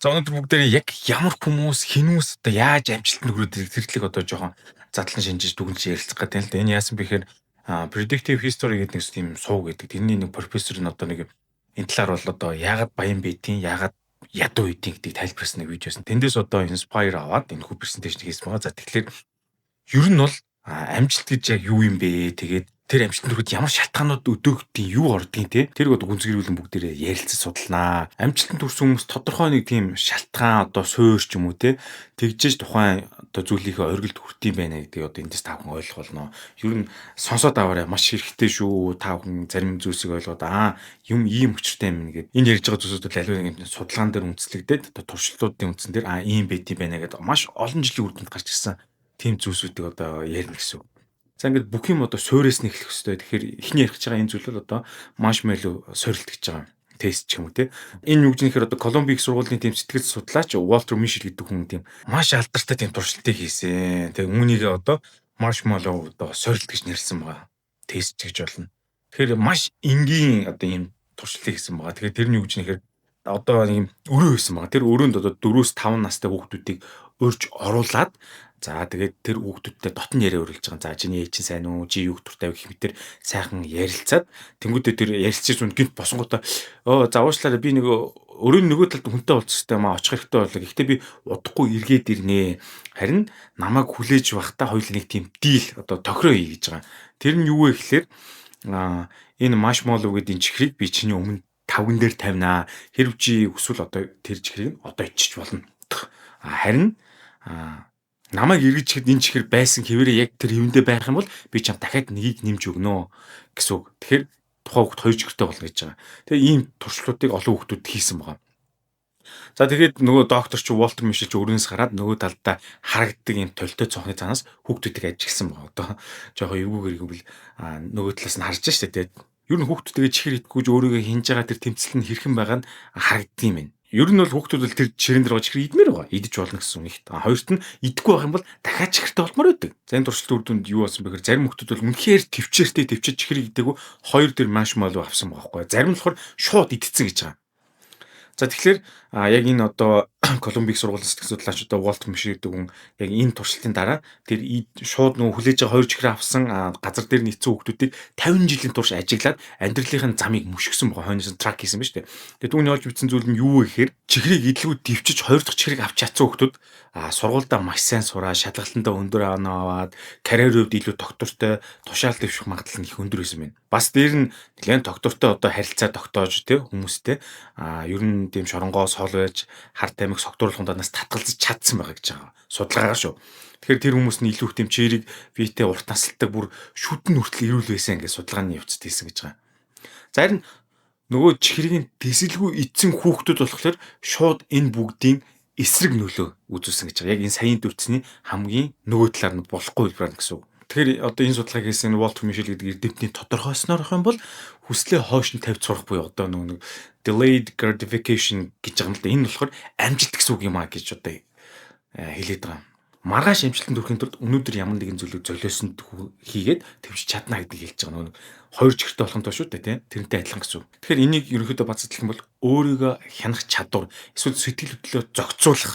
За өнөөдөр бүгдээ яг ямар хүмүүс хинүүс одоо яаж амжилтанд хүрээд тэрхлэг одоо жоохон задлан шинжиж дүгнж ярилцах гэдэг юм л да. Энэ яасан бэхээр predictive history гэдэг нэг тийм сууг гэдэг. Тэрний нэг профессор нь одоо нэг энэ талаар бол одоо яагаад баян байдیں, яагаад ядуу байдیں гэдгийг тайлбарласан нэг видеосэн. Тэндээс одоо inspire аваад энэ хүү презентацийг хийсэн байгаа. За тэгэхээр ер нь бол амжилт гэж яг юу юм бэ? Тэгээд тэр амжилтанд хүрэхэд ямар шалтгаанууд өдөөгдгийг юу ордгийг те тэрийг одоо гүнзгийрүүлэн бүгдээрээ ярилцаж судалнаа. Амжилтанд хүрсэн хүмүүс тодорхой нэг тийм шалтгаан одоо суур ч юм уу те тэгжээж тухайн одоо зүйлийнхээ оргилд хүртийм байна гэдгийг одоо эндээс та бүхэн ойлгох болно. Ер нь сонсоод аваарай маш хэрэгтэй шүү. Та бүхэн зарим зүйлсийг ойлгоод юм ийм өчртэй юм гээд энэ ярьж байгаа зүйлсүүд аливаа нэг судалгаан дээр үндэслэгдээд одоо туршилтуудын үндсэн дээр ийм байдсан байна гэдэг маш олон жилийн үр дүнд гарч ирсэн тийм зүйлсүүдийг одоо ярина гэсэн. За ингээд бүх юм одоо суурьас нь эхлэх хэрэгтэй. Тэгэхээр эхний ярих гэж байгаа энэ зүйл бол одоо маршмеллоу сорилт гэж байгаа тест ч юм уу те. Энэ юу гэж нэхэр одоо Колумбик сургуулийн тийм сэтгэл судлаач Walter Mischel гэдэг хүн тийм маш алдартай тийм туршилтыг хийсэн. Тэгээ үүнийг одоо маршмеллоу одоо сорилт гэж нэрлсэн байгаа. Тест гэж болно. Тэгэхээр маш энгийн одоо ийм туршилтыг хийсэн байгаа. Тэгэхээр тэрний юу гэж нэхэр одоо ийм өрөө байсан байгаа. Тэр өрөөнд одоо 4-5 настай хүүхдүүдийг урьж оруулаад за тэгээд тэр хүүхдүүдтэй дотн яриа өрүүлж байгаа. За чиний ээж чинь сайн уу? Чи юу дуртай вэ гэх мэтэр сайхан ярилцаад тэнгуүдээ тэр ярилцаж зүнд гинт босонгуудаа за уучлаарай би нэг өрөөний нөгөө талд хүнтэй уулзстай маа очих хэрэгтэй болоо. Гэхдээ би удахгүй эргээд ирнэ. Харин намайг хүлээж байхдаа хоёул нэг тийм дийл одоо тохироо хий гэж байгаа. Тэр нь юу вэ гэхээр энэ маршмеллоу гэдэг энэ чихрийг би чиний өмнө тавган дээр тавина. Хэрв чи хүсвэл одоо тэр чихрийг одоо ичиж болно. Харин намайг эргэж ихэд энэ чихэр байсан хэвээрээ яг тэр хэвэндээ байх юм бол би чам дахиад нэгийг нэмж өгнө гэсэн үг. Тэгэхээр тухайн хүүхд хоёр чихэртэй болно гэж байгаа. Тэгээ ийм туршилтуудыг олон хүүхдүүд хийсэн байгаа. За тэгээд нөгөө доктор чи Walter Mischel ч өрөөс гараад нөгөө талдаа харагддаг ийм толтой цонхны цаанаас хүүхдүүдийг ажигласан байгаа. Одоо жоохон эвгүйгээр гэвэл нөгөө талаас нь харж штэ тэгээд ер нь хүүхдүүдтэйгээ чихэр итгэж өөрийгөө хинж байгаа тэр тэмцэл нь хэрхэн байгаа нь харагддаг юм байна. Ер нь бол хүүхдүүд бол тэр чихрэн дээр чихэр идмээр байгаа. Идэж болно гэсэн үг нэгт. Хоёрт нь идэхгүй байх юм бол дахиад чихэртэй болмоор байдаг. За энэ туршилт үр дүнд юу болсон бэ гэхээр зарим хүүхдүүд бол үнэхээр төвчээртэй төвчж чихрийг идээгүй хоёр дээр маршмеллоу авсан байгаа байхгүй. Зарим нь болохоор шууд идсэн гэж байгаа. За тэгэхээр яг энэ одоо Колумбик сургуулийн сэтгэл судлаач одоо Walter Mischel гэдэг хүн яг энэ туршилтын дараа тэр шууд нөгөө хүлээж байгаа хоёр чихрээ авсан газар дээр нийцсэн хүүхдүүдийг 50 жилийн турш ажиглаад амьдралынхаа замыг мөшгсөн байгаа хойноос нь трак хийсэн ба штэ. Тэгээд түүний олж бичсэн зүйл нь юу вэ гэхээр чихрийг идэлгүй дэвчиж хоёр дахь чихрийг авч чадсан хүүхдүүд сургуульдаа маш сайн сураа, шалгалтандаа өндөр аваад карьерийн хувьд илүү доктортой тушаал дэвших магадлал нь их өндөр байсан байна. Бас дээр нь нэлээд доктортой одоо харилцаа тогтоож тэ хүмүүстэй ер нь тийм шоронгоос хол байж харт амиг согтууруулахын данаас татгалзаж чадсан байгаа гэж байгаа. Судалгаагаар шүү. Тэгэхээр тэр хүмүүс нь илүү их тийм чирийг биетэй урт насалдаг бүр шүтэн хүртэл ирүүл байсан гэж судалгааны явцад хийсэн гэж байгаа. За харин нөгөө чихрийн тэсэлгүй эцсэн хүүхдүүд болохоор шууд энэ бүгдийн эсрэг нөлөө үзүүлсэн гэж байгаа. Яг энэ саяын дүрцний хамгийн нөгөө талаар нь болохгүй хэлбэр гэсэн үг. Тэгэхээр одоо энэ судалгааг хийсэн Walter Mischel гэдэг эрдэмтний тодорхойсноор ах юм бол хүслээ хойш нь тавьж сурах буюу одоо нэг delayed gratification гэж байгаа юм л да. Энэ болохоор амжилт гэсэн үг юм аа гэж одоо хэлээд байгаа. Маргааш амжилтанд хүрэхин тулд өнөөдөр ямар нэгэн зүйлийг золиосонд хийгээд төвч чадна гэдгийг хэлж байгаа. Нөгөө хоёр чихэртэй болохын тулд шүү дээ, тийм тэрнтэй адилхан гэсэн үг. Тэгэхээр энийг ерөнхийдөө бацаадлах юм бол өөрийгөө хянах чадвар, эсвэл сэтгэл хөдлөлөө зохицуулах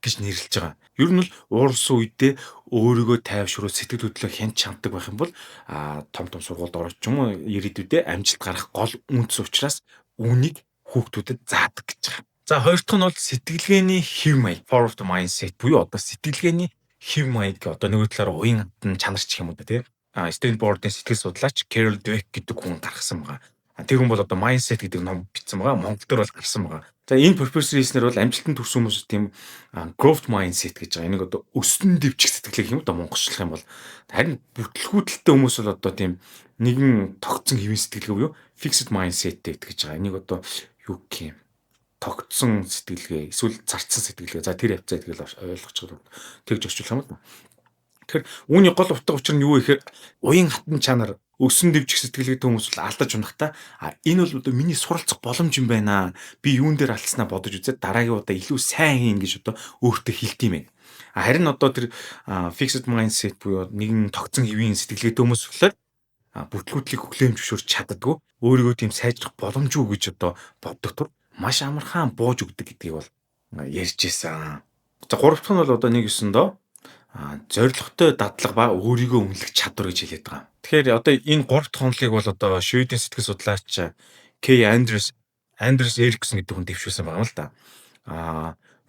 гэж нэрлэж байгаа. Ер нь бол уурсан үедээ өөрийгөө тайвшруулж сэтгэл хөдлөлөө хянж чаддаг байх юм бол том сургуульд орох ч юм уу ирээдүйдээ амжилт гарах гол үндэс учраас үүнийг хүүхдүүдэд заадаг гэж байгаа. За хоёр дахь нь бол сэтгэлгээний хэв маяг, power of the mindset буюу одоо сэтгэлгээний хэв маяг одоо нөгөө талаар уян хатан чанарч гэх юм уу тийм. Stanford-ын сэтгэл судлаач Carol Dweck гэдэг хүн гаргасан байгаа. Тэр хүн бол одоо mindset гэдэг ном бичсэн байгаа. Монгол дээр бол гарсан байгаа. За энэ профессор хийснээр бол амжилтанд хүрсэн хүмүүс тийм growth mindset гэж байгаа. Энийг одоо өснө дэвчих сэтгэлгээ юм одоо монголчлах юм бол харин бүтлгүүтэлтэй хүмүүс бол одоо тийм нэгэн тогтсон хэвийн сэтгэлгээ буюу fixed mindset гэж байгаа. Энийг одоо юу гэх юм тогтсон сэтгэлгээ эсвэл зарцсан сэтгэлгээ. За тэр явцаа тэгэл ойлгож байгаа. Тэгж орчуулах юм бол. Тэгэхээр үүний гол утга учир нь юу вэ гэхээр уян хатан чанар өсөн дэвчих сэтгэлгээтэй хүмүүс бол алдаж унахтаа энэ бол одоо миний суралцах боломж юм байна. Би юун дээр алдснаа бодож үзээд дараагийн удаа илүү сайн хийн гэж одоо өөртөө хэлдэм байх. Харин одоо тэр fixed mindset буюу нэгэн тогтсон хэвийн сэтгэлгээтэй хүмүүс болохоор бүтлгүүтлийг хүлээмж зөвшөөрч чаддаггүй. Өөрийгөө тийм сайжрах боломжгүй гэж одоо боддог тур маш амархан бууж өгдөг гэдгийг бол ярьж байсан. За гурав дахь нь бол одоо нэг ёсондоо зоригтой дадлага ба өөрийгөө үнэлэх чадвар гэж хэлээд байгаа. Тэгэхээр одоо энэ гурав дахь онолыг бол одоо Шведийн сэтгэл судлаач Anders Ericsson гэдэг хүн дэвшүүлсэн байгаа юм л да.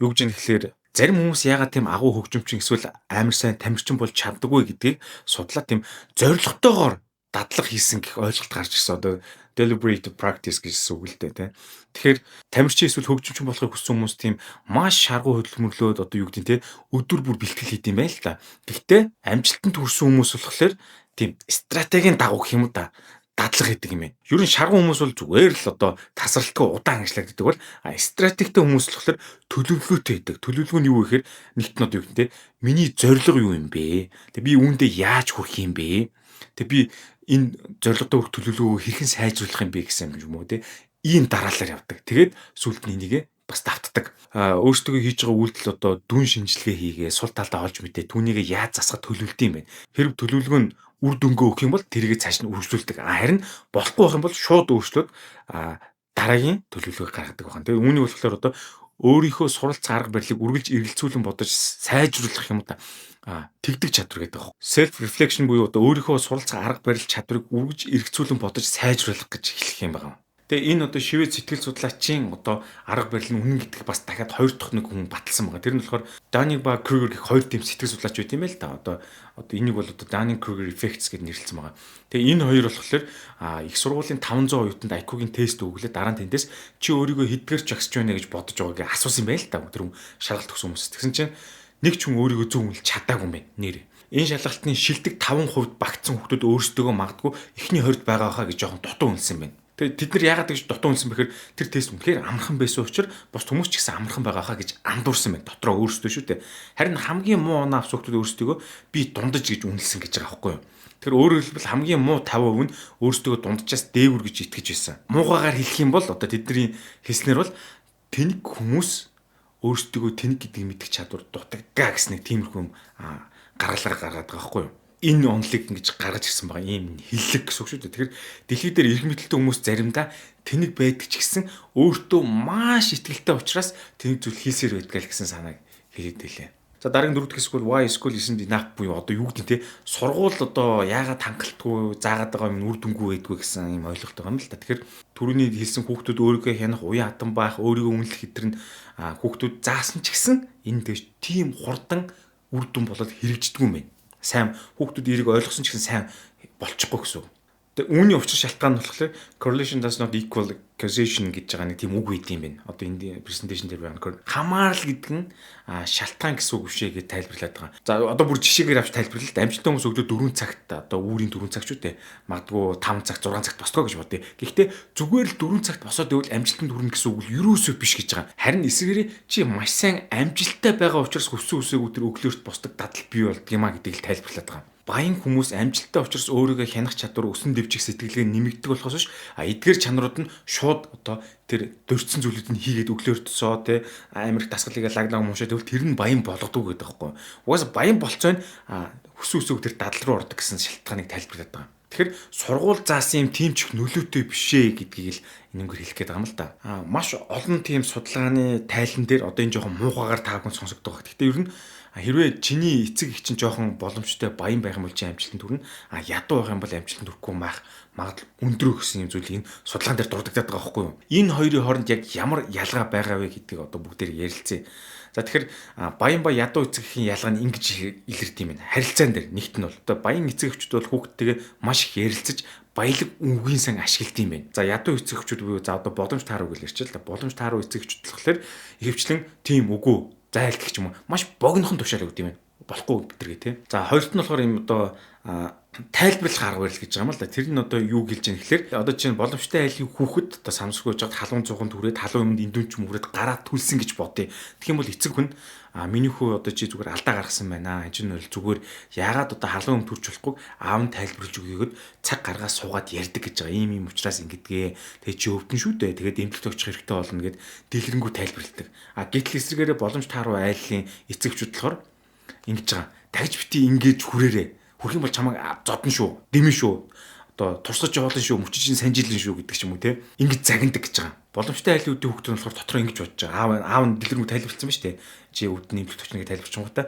Юу гэж юм гэхээр зарим хүмүүс яагаад тийм агуу хөгжимчин эсвэл амар сайн тамирчин болж чаддаггүй гэдгийг судлаад тийм зоригтойгоор дадлага хийсэн гэх ойлголт гарч ирсэн. Одоо deliberate practice гэсэн үг л дээ, тэ. Тэгэхээр тамирчин эсвэл хөгжимчин болохыг хүссэн хүмүүс тийм маш шаргуу хөдөлмөрлөөд одоо юу гэдэг нь, тэ, өдөр бүр бэлтгэл хийд юм байл л да. Гэхдээ амжилтанд хүрсэн хүмүүс болохоор тийм стратегийн дагуу гэх юм уу да, дадлага хийдэг юм байна. Ер нь шаргуу хүмүүс бол зүгээр л одоо тасралтгүй удаан ажилладаг бол стратегтэй хүмүүс болохоор төлөвлөгөөтэй байдаг. Төлөвлөгөө нь юу гэхээр нэгт нь одоо юу гэдэг нь, тэ, миний зорилго юу юм бэ? Тэг би үүндээ яаж хүрэх юм бэ? Тэг би энэ зорилготой хүрэх төлөвлөгөөгөө хэрхэн сайжруулах юм бэ гэсэн юм уу, тэ? Ийм дараалал явдаг. Тэгээд сүүлд нь энийгээ бас давтдаг. Өөрсдөө хийж байгаа үйлдэл одоо дүн шинжилгээ хийгээ, сул талдаа олж мэдээ, түүнийгээ яаж засах төлөвлөлт юм байна. Хэрэг төлөвлөгөө нь үр дүнгээ өгөх юм бол тэрийгээ цааш нь үргэлжлүүлдэг. Харин болохгүй байх юм бол шууд өөрчлөөд дараагийн төлөвлөгөөг гаргадаг байна. Тэгээд үүнийг болохоор одоо өөрийнхөө суралцах арга барилыг үргэлж эргэлзүүлэн бодож сайжруулах юм да. Тэгдэг чадвар гэдэг байна. Self reflection буюу одоо өөрийнхөө суралцах арга барил чадварыг үргэлж эргэлзүүлэн бодож сайжруулах гэж хэлэх юм байна. Тэгээ энэ одоо шивэд сэтгэл судлаачийн одоо арга барил нь үнэн гэдгийг бас дахиад хоёр дахь нэг хүн баталсан байгаа. Тэр нь болохоор Dunning-Kruger гэх хоёр тийм сэтгэл судлаач байт юм байл та. Одоо энийг бол одоо Dunning-Kruger effects гэж нэрлэлсэн байгаа. Тэгээ энэ хоёр болохоор их сургуулийн 500 оюутанд IQ-гийн тест өгүүлээд дараа нь тэндээс чи өөрийгөө хэдгээр ч агсч байна гэж бодож байгаагаа асуусан байл та. Тэр хүн шалгалт өгсөн хүмүүс. Тэгсэн чинь нэг ч хүн өөрийгөө зөв үнэлж чадаагүй юм байна. Нэр. Энэ шалгалтын шилдэг 5% багтсан хүмүүс өөрсдөө магадгүй эхний 20-д байгаа хаа гэж жоохон дутуу үнэлсэн байна. Тэгээд тэд нар яагаад гэж дутуу үнэлсэн бэхээр тэр тест үнэхээр амархан байсан учраас бус хүмүүс ч гэсэн амархан байгаа хаа гэж андуурсан байна. Дотроо өөрсдөө шүү дээ. Харин хамгийн муу оноо авсан хүмүүс өөрсдөө би дундаж гэж үнэлсэн гэж байгаа байхгүй юу? Тэр өөрөөр хэлбэл хамгийн муу 5% нь өөрсдөө дунджаас дээгүр гэж итгэж байсан. Муугаагаар хэлэх юм бол одоо тэдний хэлснээр бол тэнэг хүмүүс өөрсдөө тэнэг гэдгийг мэдэх чадвар дутагдгаа гэсэн нэг тиймэрхүү гаргалгаар гаргаад байгаа байхгүй юу? Энэ онолыг ингэж гаргаж ирсэн байгаа ийм хиллэг гэсэн үг шүү дээ. Тэгэхээр дэлхий дээр эрх мэдэлтэй хүмүүс заримдаа тэнэг байдаг ч гэсэн өөртөө маш итгэлтэй учраас тэнэг зүйл хийсээр байдаг л гэсэн санааг хэлээд байлаа. За дараагийн дөрөвдүгээр хэсэг бол why school isn't enough буюу одоо юу гэдэг нь, те, сургууль одоо яагаад хангалтгүй заагаад байгаа юм үр дүнгүй байдгүй гэсэн ийм ойлголт байгаа юм л та. Тэгэхээр түрүүний хэлсэн хүүхдүүд өөрийгөө хянах, уян хатан байх, өөрийгөө үнэлэх хэдэр нь хүүхдүүд заасан ч гэсэн энэ дэвш тийм хурдан үр дүн болоод хэрэгждэг юм байна. Сайн хүүхдүүд энийг ойлгосон ч гэсэн сайн болчихгүй гэсэн. Тэгээ үүний учир шалтгаан нь болохоор correlation does not equal causation гэж байгаа нэг тийм үг үйд юм байна. Одоо энэ презентацийн дээр байгаа. Хамаарал гэдэг нь шалтгаан гэсэн үг бишээ гэж тайлбарлаад байгаа. За одоо бүр жишээгээр авч тайлбарлая л да. Амжилттай хүмүүс өглөө 4 цагт одоо үүрийн 4 цаг ч үтэй. Магадгүй 5 цаг 6 цагт босдгоо гэж бодъё. Гэхдээ зүгээр л 4 цагт босоод ивэл амжилтанд хүрнэ гэсэн үг л юусоо биш гэж байгаа. Харин эсвэргээр чи маш сайн амжилттай байгаа учраас хүссэн үсээгүй тэр өглөөрт босдог дадал бий болдго юм а гэдгийг л тайлбарлаад байгаа. Баян хүмүүс амжилттай учраас өөрийгөө хянах чадвар өсөн дэвчих сэтгэлгээ нэмэгддэг болохоос эдгээр чанарууд нь шууд одоо тэр дөрцсөн зүйлүүд нь хийгээд өглөөртсоо те амирх дасгалыг лаглаг муушаад тэгвэл тэр нь баян болгодог гэдэг байхгүй. Угаасаа баян болцоо нь хүссэн үсээг тэр дадал руу ордог гэсэн шалтгааныг тайлбарлаад байгаа. Тэгэхээр сургууль заасан юм тийм ч их нөлөөтэй бишээ гэдгийг л энэгээр хэлэх гээд байгаа юм л да. Маш олон тийм судалгааны тайлан дээр одоо энэ жоохон муухагаар таагүй сонсогддог. Гэхдээ ер нь хэрвээ чиний эцэг их чинь жоохон боломжтой баян байх юм бол чи амжилтанд хүрнэ. Ядуу байх юм бол амжилтанд хүрэхгүй байх магадлал өндөр гэсэн юм зүйлийг судалгаан дээр дурддагдаад байгаа байхгүй юу? Энэ хоёрын хооронд яг ямар ялгаа байгаа вэ гэдгийг одоо бүгдээр ярилцъя. За тэгэхээр баян ба ядуу эцэг эхийн ялгаа нь ингэж илэрдэг юм байна. Харилцаан дээр нэгт нь бол одоо баян эцэг эхчүүд бол хүүхдтэйгээ маш их ярилцаж баялаг үгийн сан ашигладаг юм байна. За ядуу эцэг эхчүүд буюу за одоо боломж тааруу гэж ярьчих л да. Боломж тааруу эцэг эхчүүд болохоор ихэвчлэн тийм үгүй зайлт гэх юм уу маш богинохон тушаал өгд юм байна. Болохгүй гэдэргээ тий. За хоёрт нь болохоор юм одоо тайлбарлах арга барил гэж байгаа юм л да. Тэр нь одоо юу гэлж яах гэхээр одоо чинь боломжтой айлын хүүхэд одоо самсргүйж байгаа халуун цуганд түрээд халуун юмд эндүн ч мөрөд гараа түлсэн гэж бодъё. Тэгэх юм бол эцэг хүн миний хүү одоо чи зүгээр алдаа гаргасан байна. Энэ чинь бол зүгээр яагаад одоо халуун юм төрч болохгүй аав нь тайлбарлаж өгөөд цаг гаргаа суугаад ярьдаг гэж байгаа. Ийм учраас ингэдгээ. Тэгээ чи өвдөн шүү дээ. Тэгээд эмнэлэгт очих хэрэгтэй болно гэд дэлгэрэнгүй тайлбарладаг. Гэтэл эсрэгээрээ боломж тааруу айлын эцэгчүүд болохоор ингэж байгаа. Тагж бити ингэж хүрээрээ. Хүрх юм бол чамайг зодно шүү. Дэмэн шүү. Одоо турсаж явуулна шүү. Мөчөж санжилэн шүү гэдэг ч юм уу те. Ингэж загнадаг гэж байгаа. Боломжтой айлын үүдийн хүүхдүүд нь болохоор дотроо ингэж бодож байгаа. Аав нь дэлгэрэнгүй тайлбарлсан ба шүү дээ. Чи үүдний нэмэлт хүчнийг тайлбарчингуудаа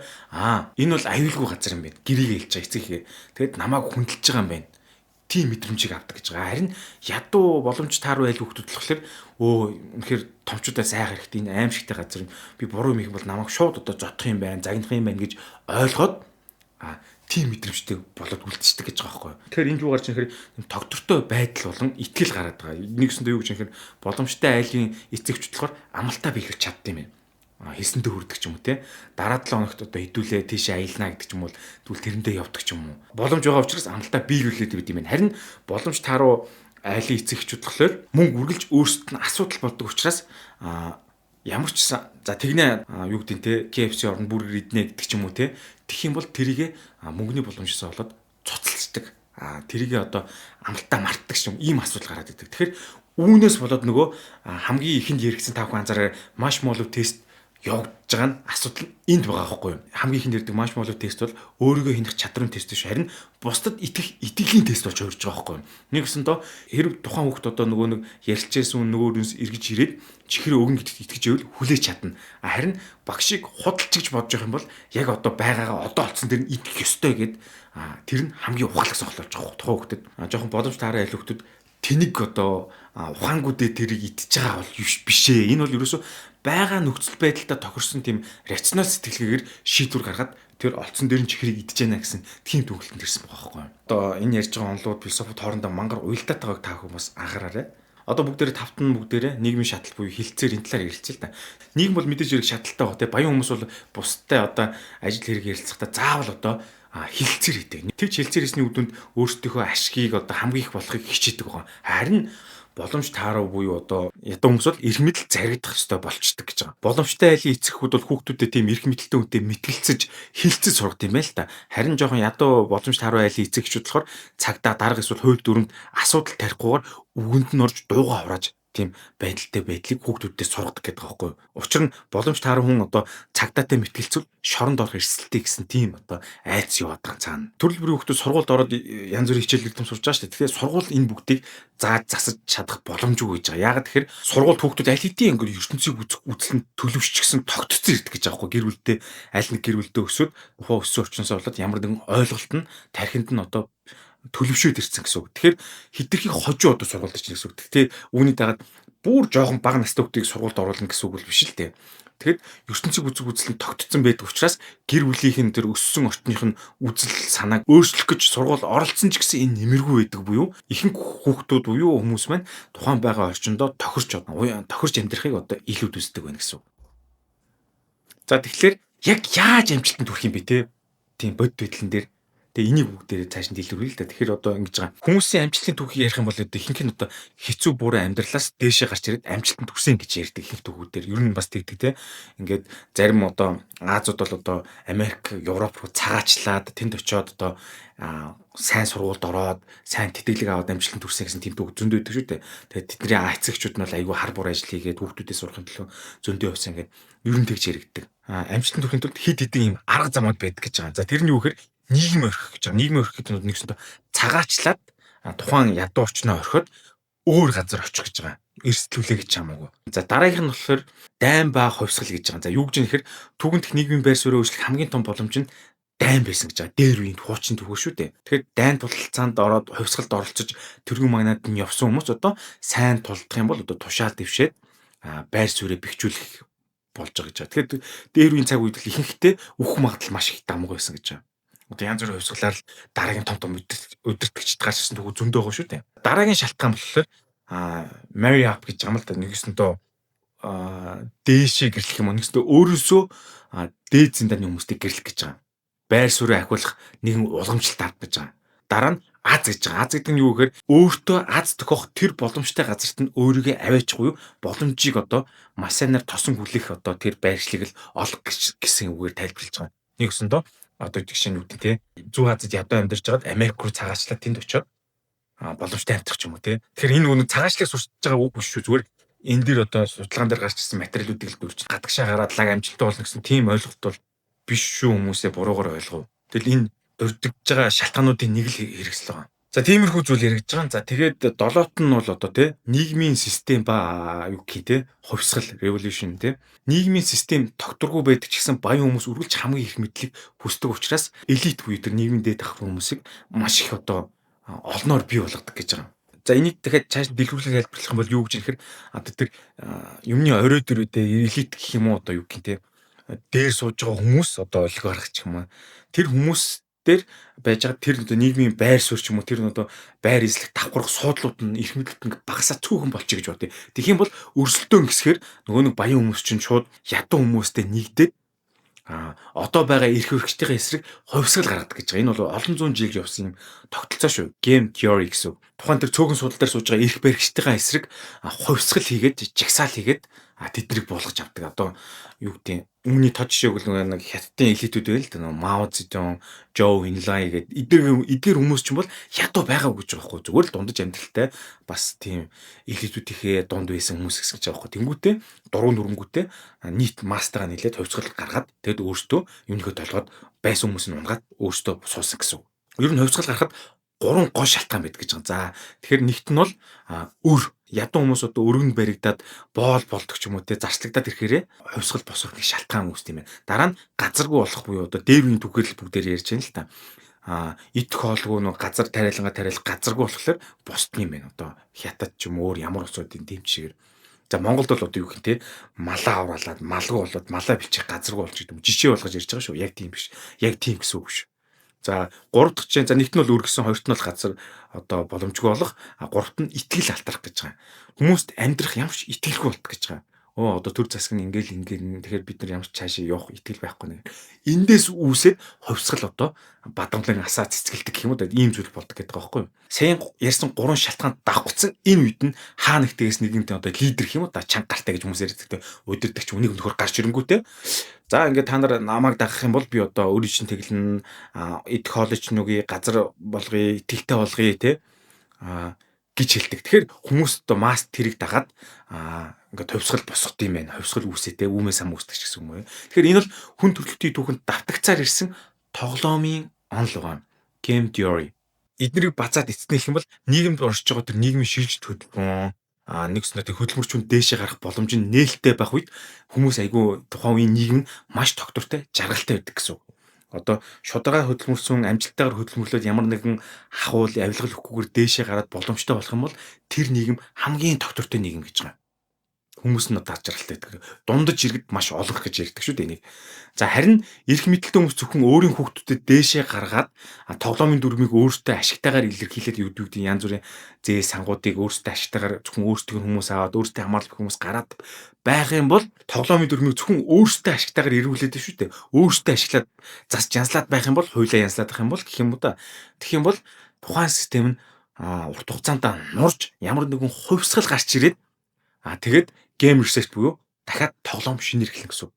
энэ бол аюулгүй газар юм байна. Гэрийг хэлж байгаа эцэгхээ. Тэгэд намайг хүндэлж байгаа юм байна. Тийм мэдрэмжийг авдаг гэж байгаа. Харин ядуу боломж тааруу айл хүүхдүүд болохоор үнэхээр томчуудаа сайх хэрэгтэй энэ аимшигтай газар юм. Би буруу юм их бол намайг шууд одоо зодох юм байна, загнах юм байна гэж ойлгоод тийм мэдрэмжтэй болоод үлдчихдэг гэж байгаа байхгүй. Тэгэхээр энэ юу гарч ирэх юм тогтвортой байдал болон итгэл гараад байгаа. Нэгсэндээ юу гэж юм боломжтой айлын эцэгч болохоор амалтаа биелүүлж чаддсан юм байна. Хийсэндээ хүрдэг ч юм уу те. Дараа 7 хоногт одоо хэдүүлээ тийшээ аялнаа гэдэг ч юм бол тэгвэл тэрэндээ явдаг ч юм уу. Боломж байгаа учраас амалтаа биелүүлээд байд юм байна. Харин боломж тааруу айлын эцэгчүүд болохоор мөнгө үргэлж өөрсдөд нь асуудал болдог учраас ямар ч за тэгнэ юу гэдэг те KFC орон бүргэр иднэ гэдэг ч юм уу те. Тэгэх юм бол тэрийг мөнгөний боломжсоо болоод цуцалцдаг. Тэрийг одоо амалтаа мартдаг ч юм ийм асуудал гараад идэг. Тэгэхээр үүнээс болоод нөгөө хамгийн ихэнд яригдсан 5 анзаараа маршмоллоу тест явагдаж байгаа нь асуудал энд байгаа байхгүй юу? Хамгийн ихэнд ярддаг маршмоллоу тест бол өөрийгөө хянах чадрын тест биш харин бусдад итгэх итгэлийн тест болж хувирж байгаа байхгүй юу? Нэгсэндээ хэрэг тухайн хүүхд одоо нөгөө нэг ярилцсан нөгөөдөөс эргэж ирээд чихрээ өгөн гэдэгт итгэж ивэл хүлээж чадна. Харин багшийг худалч гэж бодож байгаа юм бол яг одоо байгаагаа одоо олцсон дээр нь итгэх ёстой гэд тэр нь хамгийн ухаалаг сонголт болж байгаа тухайн хүүхдэд. Жохон боломж таараа айл хүүхдэд тэнэг одоо ухаангуудээ тэрийг идчихэж байгаа бол биш ээ. Энэ бол ерөөсөө байгаа нөхцөл байдалтай тохирсон тийм рационал сэтгэлгээгээр шийдвэр гаргаад тэр олцсон дээр нь чихрийг идэж яана гэсэн тийм төгөлтөнд ирсэн байгаа байхгүй. Одоо энэ ярьж байгаа онлууд философид хоорондоо мангар уялдаад байгааг та хүмүүс анхаараарай. Одоо бүгдээрээ тавтан бүгдээрээ нийгмийн шатал буюу хилцээр энэ талаар ярилцъя л да. Нийгэм бол мэдээж хэрэг шаталтай байгаа те. Баян хүмүүс бол бусдтай одоо ажил хэрэг ярилцахдаа заавал одоо хилцээр хийдэг. Тэгж хилцээр хийсний үдүнд өөрсдийнхөө ашгийг одоо хамгийн их болохыг хичээдэг байгаа. Харин боломж тааруу буюу одоо ядуу хүмүүс бол эрх мэдэл зарагдах ёстой болчдөг гэж байгаа. Боломжтой айлын эцэгхүүд бол хүүхдүүдэд тийм эрх мэдэлтэй үнтэй мэтгэлцэж хилцэж сургад юм байл та. Харин жоохон ядуу боломж тааруу айлын эцэгчүүд болохоор цагдаа дарга эсвэл хууль дүрмд асуудал тарихгүйгээр үгэнд нь орж дуугаа хурааж тийм байдалтай байдлыг хүүхдүүдэд сургадаг гэдэг байгаа байхгүй юу. Учир нь боломж тааруу хүн одоо цагдаатай мэтгэлцвэл шоронд орох эрсдэлтэй гэсэн тийм одоо айц яваад байгаа цаана. Төрөл бүрийн хүүхдүүд сургуульд ороод янз бүрийн хичээлүүд юм сурж байгаа шүү дээ. Тэгэхээр сургууль энэ бүгдийг зааж засаж чадах боломжгүй гэж байгаа. Яагаад тэгэхээр сургууль хүүхдүүд аль хэдийн ангир ертөнцийг үзлэн төлөвшчихсэн тогтцсон ирдэг гэж байгаа байхгүй. Гэр бүлдээ аль нэг гэр бүлдээ өсөөд ухаан өссөн орчносоо болоод ямар нэгэн ойлголт нь тархинд нь одоо төлөвшөөд ирсэн гэсэн үг. Тэгэхээр хитрхи хожуу одоо сургуульд чинь гэсэн үг. Гэхдээ үүний дагаад бүр жоохон бага настай хүүхдийг сургуульд оруулна гэсэн үг бол биш л дээ. Тэгэхэд ертөнцийг үзэг үзлэн тогтцсон байдаг учраас гэр бүлийнхэн тэр өссөн орчных нь үзэл санааг өөрчлөх гэж сургууль оролцсон ч гэсэн энэ нэмэргүй байдаг буюу ихэнх хүүхдүүд буюу хүмүүс маань тухайн байгаа орчиндөө тохирч амьдрахыг одоо илүүд үздэг байна гэсэн үг. За тэгэхээр яг яаж амжилтанд хүрэх юм бэ те? Тийм бод байдлан дээр тэгээ энийг бүгдээрээ цааш нь дэлгэрүүлээ л да. Тэгэхээр одоо ингэж байгаа. Хүмүүсийн амжилтын түүхийг ярих юм бол ихэнх нь одоо хэцүү буруу амьдралаас дээшээ гарч ирээд амжилтанд хүрсэн гэж ярьдаг ихэнх түүхүүдээр. Ер нь бас тэгдэг те. Ингээд зарим одоо Азууд бол одоо Америк, Европ руу цагаачлаад тэнд очиод одоо сайн сургуульд ороод сайн тэтгэлэг аваад амжилтанд хүрсэн гэсэн тийм түүх зөндөө байдаг шүү дээ. Тэгээд тэдний эцэгчүүд нь бол айгүй хар бур ажил хийгээд хүүхдүүдээ сурахын төлөө зөндөө явсан ингээд ер нь тэгж яригддаг. Амжилтанд хүрэхин тулд хид хідэн юм арга замууд байдаг гэж байгаа. За тэр нь юу гэхээр нийгэм орхих гэж байгаа. Нийгмийн орхих гэдэг нь нэгсэндээ цагаачлаад тухайн ядуу орчноо орхиод өөр газар очих гэж байгаа. Эрсдлүүлээ гэж хамаагүй. За дараагийнх нь болохоор дайн ба хувьсгал гэж байгаа. За юу гэж юм нэхэр түүгэнт нийгмийн байр суурийг өөрчлөх хамгийн том боломж нь дайн байсан гэж байгаа. Дээр үеийн хуучин түүхэр шүү дээ. Тэгэхээр дайн тулалцаанд ороод хувьсгалд оролцож тэрхүү магнад нь явсан хүмүүс одоо сайн тулдах юм бол одоо тушаал дэвшээд байр суурийг бэхжүүлэх болж байгаа гэж байгаа. Тэгэхээр дээр үеийн цаг үед л ихэнхдээ үхэх магадлал маш их дамг байсан гэж байгаа. Одоо янз бүрийн хувьсгалаар дараагийн том өдөртөгчд гарч ирсэн түүх зөндөө байгаа шүү дээ. Дараагийн шалтгаан болохоор marry up гэж байгаа юм л да. Нэгсэндээ дээшээ гэрлэх юм уу. Нэгсэндээ өөрөөсөө дээд зиндааны хүмүүстэй гэрлэх гэж байгаа. Байр суурийг ахиулах нэгэн уламжлалт авах гэж байгаа. Дараа нь аз гэж байгаа. Az гэдэг нь юу гэхээр өөртөө аз тохиох тэр боломжтой газарт нь өөрийгөө аваачихгүй боломжийг одоо маш сайнаар тосон хүлээх одоо тэр байршлыг л олох гэсэн үгээр тайлбарлаж байгаа. Нэгсэндээ одоо жишээ нь үүдээ те Зүүн Азид ядуу амьдарч байгаад Америк руу цагаачлаад тэнд очиод боломжтой амьдрах ч юм уу те. Тэгэхээр энэ нэг цагаачлалыг сурч байгаа үг биш шүү. Зүгээр энэ дэр одоо судалгаан дээр гарч ирсэн материалуудыг л дүүрч гадагшаа гараад лаг амжилттай болно гэсэн тийм ойлголт бол биш шүү хүмүүсээ буруугаар ойлгов. Тэгэл энэ дурдж байгаа шалтгаануудын нэг л хэрэгсэл байгаа. За тиймэрхүү зүйл яригдж байгаа. За тэгээд долоот нь бол одоо тий нийгмийн систем ба юу гэх тий хувьсгал revolution тий нийгмийн систем тогтворгүй байдаг ч гэсэн баян хүмүүс үргэлж хамгийн их мэдлэг хүсдэг учраас элит буюу тэр нийгмийн дээд давхар хүмүүсийг маш их одоо олноор бий болгодог гэж байгаа. За энийг дахиад цааш дэлгүүрлэн хэлбэрлэх юм бол юу гэж нэхэр одоо тэр юмны орой дөрүүдээ элит гэх юм уу одоо юу гэх юм те дээр сууж байгаа хүмүүс одоо олигарх ч юм уу тэр хүмүүс дээр байж байгаа тэр одоо нийгмийн байр суурь ч юм уу тэр одоо байр эзлэх давхарх суудлууд нь их мэдлэг багасаа цөөхөн болчих гэж бод. Тэгэх юм бол өрсөлдөөн гэсгээр нөгөө нэг баян хүмүүс чинь шууд ядуу хүмүүстэй нэгдээд одоо байгаа эрх хөрөгчдийн эсрэг хувьсгал гаргадаг гэж байгаа. Энэ бол олон зуун жил явсан юм тогтолцоо шүү. Game theory гэсэн. Тухайн тэр цөөхөн судал дээр сууж байгаа эрх баригчдын эсрэг хувьсгал хийгээд, жагсаал хийгээд тэднийг буулгаж авдаг. Одоо юу гэдэг өмнөний тод жишээг л нэг хятадын элитүүд байл л да. Мао Цзэдун, Жоу Энлай гэдэг эдгээр хүмүүс ч юм бол ядуу байгаа гэж байгаа байхгүй. Зүгээр л дундаж амьдралтай бас тийм элитүүдийнхээ дунд байсан хүмүүс гэж байгаа байхгүй. Тэнгүүтээ дуруу нүрэнгүүтээ нийт мастера нийлээд хувьсгал гаргаад тэгэд өөртөө юмнийхөө толгойд байсан хүмүүс нь унгаад өөртөө суусан гэсэн. Ер нь хувьсгал гарахад гурван гол шалтгаан байдаг гэж байгаа. За тэгэхээр нэгт нь бол өр ядуу хүмүүс одоо өргөнд баригдаад боол болдог ч юм уу те зарцлагдаад ирэхээрээ хувьсгал босрохны шалтгаан үүсдэг юм байна. Дараа нь газаргүй болох буюу одоо дээврийн түгээл бүгдээр ярьж байна л та. Идэх хоолгүй нэг газар тариалангаа газаргүй болохоор босдго юм байна. Одоо хятад ч юм өөр ямар улсуудын тийм жишгээр. За Монголд бол одоо юу гэх юм те малаа авраалаад малгүй болоод малаа бичих газаргүй болж гэдэг юм. Жишээ болгож ярьж байгаа шүү. Яг тийм биш. Яг тийм гэсэн үг шүү. За 3 дахь чинь за нэгт нь бол үргэсэн, хоёрт нь бол газар одоо боломжгүй болох, гуравт нь итгэл алтрах гэж байгаа. Хүмүүст амьдрах ямар ч итгэлгүй болт гэж байгаа. Одоо төр засаг нь ингээл тэгэхээр бид нар ямар ч цаашаа явах итгэл байхгүй нэг. Эндээс үүсээд хувьсгал одоо бадамлан асаа цэцгэлдэг гэх юм уу ийм зүйл болдог гэдэг байгаа байхгүй юу. Сайн ярьсан 3 шалтгаан давхцсан энэ үед нь хаа нэгтээс нэгэнтэй одоо лидер гэх юм уу чанга гартай гэж хүмүүс ярьдаг. Удирдахч үнийг нөхөр гарч ирэнгүүтээ за ингээд та нар намайг дагах юм бол би одоо өөрийн чинь тэглэн идэх хоолойч нүгий газар болгоё, итгэлтэй болгоё те гэж хэлдэг. Тэгэхээр хүмүүс одоо масс тэрийг дагаад ингээд хувьсгал босгод юм байна. Хувьсгал үүсэтэй үүмээ сан үүсдэг ч гэсэн юм. Тэгэхээр энэ бол хүн төрөлхтний түүхэнд давтагцаар ирсэн тоглоомын онол байгаа. Game theory. Эднийг бацаад эцнэх юм бол нийгэмд оршиж байгаа тэр нийгмийн шилжилт хөдөлгөөн нэгснээр хөдөлмөрчүүнд дээшээ гарах боломж нь нээлттэй байх үед хүмүүс айгүй тухайн үеийн нийгэм нь маш тогтвортой, жаргалтай байдаг гэсэн үг. Одоо шударгаар хөдөлмөрсөн амжилттайгаар хөдөлмөрлөөд ямар нэгэн ахуул авилгал өгөхгүйгээр дээшээ гараад боломжтой болох юм бол тэр нийгэм хамгийн тогтвортой нийгэм гэж байгаа. Хүмүүс нь одоо жаргалтай байдаг. Дундаж иргэд маш олонх гэж ярьдаг шүү дээ энийг. За харин эрх мэдэлтэй хүмүүс зөвхөн өөрийн хүүхдүүдэд дээшээ гаргаад тоглоомын дүрмийг өөртөө ашигтайгаар илэрхийлээд юудгүй янз бүрийн зээ сангуудыг өөртөө ашигтайгаар зөвхөн өөртөө хүмүүс аваад өөртөө хамаарлах хүмүүс гараад байх юм бол тоглоомын дүрмийг зөвхөн өөртөө ашигтайгаар эргүүлээд шүү дээ. Өөртөө ашиглаад засч янзлаад байх юм бол хуйлаа янзлаад байх юм бол гэх юм уу да. Тэгэх юм бол тухайн систем нь урт хугацаанд нурж ямар нэгэн хувьсгал гарч ирээд тэгээд game research буюу дахиад тоглоом шинээр эхлэх гэсэн.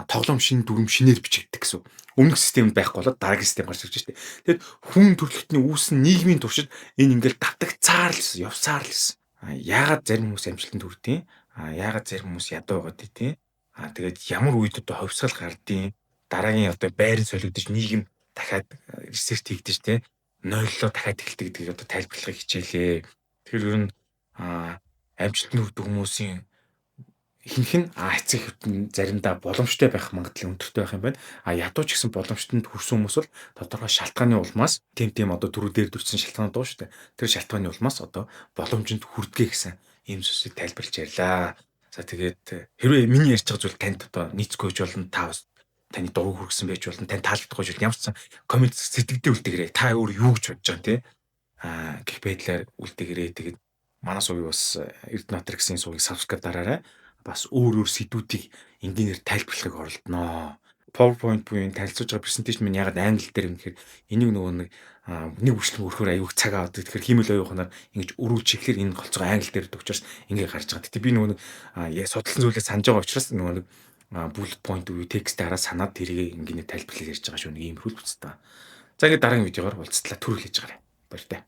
Тоглоом шинэ дүрм шинээр бичигдэх гэсэн. Өмнөх системд байхгүй болоод дараагийн систем гарч ирж штэ. Тэгэд хүн төрөлхтний үүсэн нийгмийн туршид энэ ингээл давтагцаар л явсаар л гэсэн. Яагаад зарим хүмүүс амжилтанд хүрдیں۔ Яагаад зарим хүмүүс ядуу байгаад тий. Тэгээд ямар үед одоо хувьсгал гардیں۔ Дараагийн одоо байрын солигдож нийгэм дахиад research хийгдэж тий. Нойллоо дахиад эхэлдэг гэдгийг одоо тайлбарлахыг хичээлээ. Тэгэхээр ер нь амжилтанд хүрдэг хүмүүсийн ихэнх нь эцэг эхтэн заримдаа боломжтой байх магадлал өндөртэй байх юм байна. Ядуу ч гэсэн боломжтойд хүрсэн хүмүүс бол тодорхой шалтгааны улмаас тийм одоо түрүү дээр дүрсэн шалтгаанууд байгаа шүү дээ. Тэр шалтгааны улмаас одоо боломжинд хүрдгээ гэсэн ийм зүйлсийг тайлбарлаж ярьлаа. За тэгээд хэрвээ миний ярьж байгаа зүйл танд одоо нийцгүй байж болно та бас таны дуруу хүргэсэн байж болно. Тань таалагдах гэж ямар ч сан комент сэтгэлдээ үлдээгээрэй. Та өөр юу гэж бодож байгаа юм те? Гэх байдлаар үлдээгээрэй. Тэгээд манай сувыг бас Эрдэнэтр гэсэн сувыг сабскрайб дараарай. Бас өөр сэдвүүдийг энгийнээр тайлбарлахыг оролдоноо. PowerPoint буюу танилцуулж байгаа презентацийн минь ягаад англи дээр юм гэхээр энийг нөгөө нэг үргэлжлэн өрхөөр аягүй цаг аваад тэгэхээр хиймэл оюуханаар ингэж өрүүлж ирэхээр энэ голцоо англи дээр өгчөөс ингэ гарч байгаа. Гэтэ би нөгөө судалсан зүйлээ санаж байгаа учраас нөгөө bullet point буюу текст хараа санаад тэрийг ингэ тайлбарлаж ярьж байгаа шүү. Нэг иймэрхүү л үстэй. За ингэ дараагийн видеогоор уулзтлаа. Түрүүлж гараа. Баяртай.